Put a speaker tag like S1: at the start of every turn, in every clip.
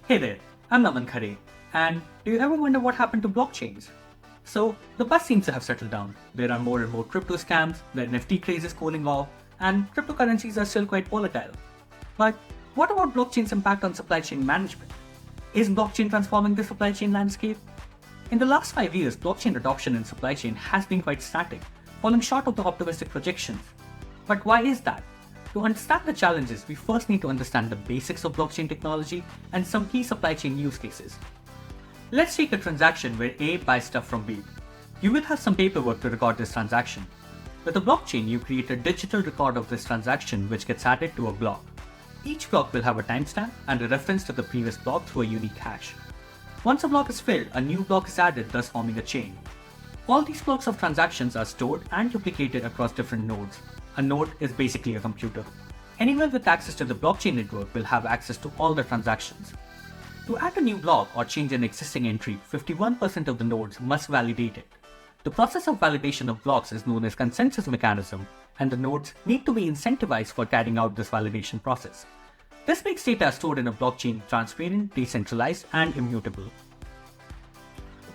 S1: Hey there, I'm Naman Khare, and do you ever wonder what happened to blockchains? So, the buzz seems to have settled down. There are more and more crypto scams, the NFT craze is cooling off, and cryptocurrencies are still quite volatile. But what about blockchain's impact on supply chain management? Is blockchain transforming the supply chain landscape? In the last 5 years, blockchain adoption in supply chain has been quite static, falling short of the optimistic projections. But why is that? To understand the challenges, we first need to understand the basics of blockchain technology and some key supply chain use cases. Let's take a transaction where A buys stuff from B. You will have some paperwork to record this transaction. With a blockchain, you create a digital record of this transaction which gets added to a block. Each block will have a timestamp and a reference to the previous block through a unique hash. Once a block is filled, a new block is added, thus forming a chain. All these blocks of transactions are stored and duplicated across different nodes. A node is basically a computer. Anyone with access to the blockchain network will have access to all the transactions. To add a new block or change an existing entry, 51% of the nodes must validate it. The process of validation of blocks is known as consensus mechanism, and the nodes need to be incentivized for carrying out this validation process. This makes data stored in a blockchain transparent, decentralized, and immutable.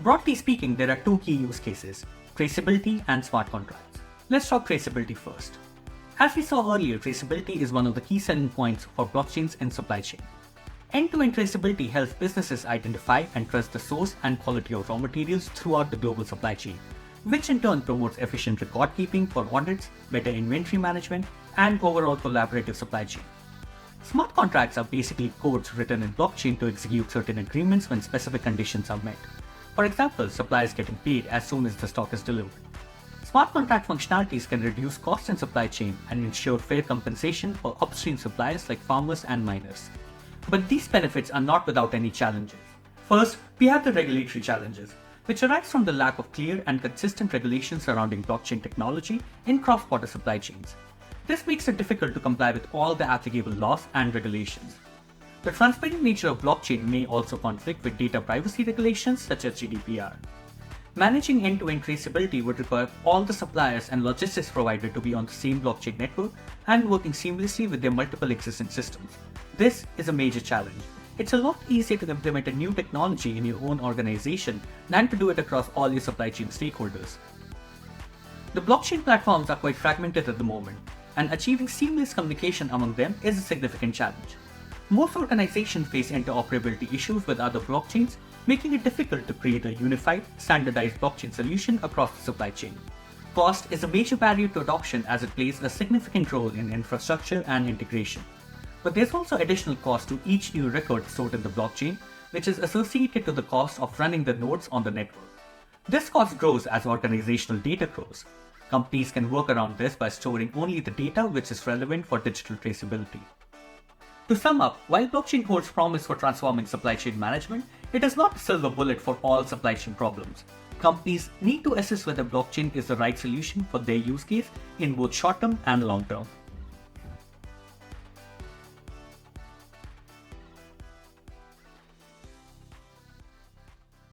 S1: Broadly speaking, there are two key use cases: traceability and smart contracts. Let's talk traceability first. As we saw earlier, traceability is one of the key selling points for blockchains in supply chain. End-to-end traceability helps businesses identify and trust the source and quality of raw materials throughout the global supply chain, which in turn promotes efficient record keeping for audits, better inventory management, and overall collaborative supply chain. Smart contracts are basically codes written in blockchain to execute certain agreements when specific conditions are met. For example, suppliers getting paid as soon as the stock is delivered. Smart contract functionalities can reduce costs in supply chain and ensure fair compensation for upstream suppliers like farmers and miners. But these benefits are not without any challenges. First, we have the regulatory challenges, which arise from the lack of clear and consistent regulations surrounding blockchain technology in cross-border supply chains. This makes it difficult to comply with all the applicable laws and regulations. The transparent nature of blockchain may also conflict with data privacy regulations such as GDPR. Managing end-to-end traceability would require all the suppliers and logistics providers to be on the same blockchain network and working seamlessly with their multiple existing systems. This is a major challenge. It's a lot easier to implement a new technology in your own organization than to do it across all your supply chain stakeholders. The blockchain platforms are quite fragmented at the moment, and achieving seamless communication among them is a significant challenge. Most organizations face interoperability issues with other blockchains, making it difficult to create a unified, standardized blockchain solution across the supply chain. Cost is a major barrier to adoption as it plays a significant role in infrastructure and integration. But there's also additional cost to each new record stored in the blockchain, which is associated to the cost of running the nodes on the network. This cost grows as organizational data grows. Companies can work around this by storing only the data which is relevant for digital traceability. To sum up, while blockchain holds promise for transforming supply chain management, it is not a silver bullet for all supply chain problems. Companies need to assess whether blockchain is the right solution for their use case in both short term and long term.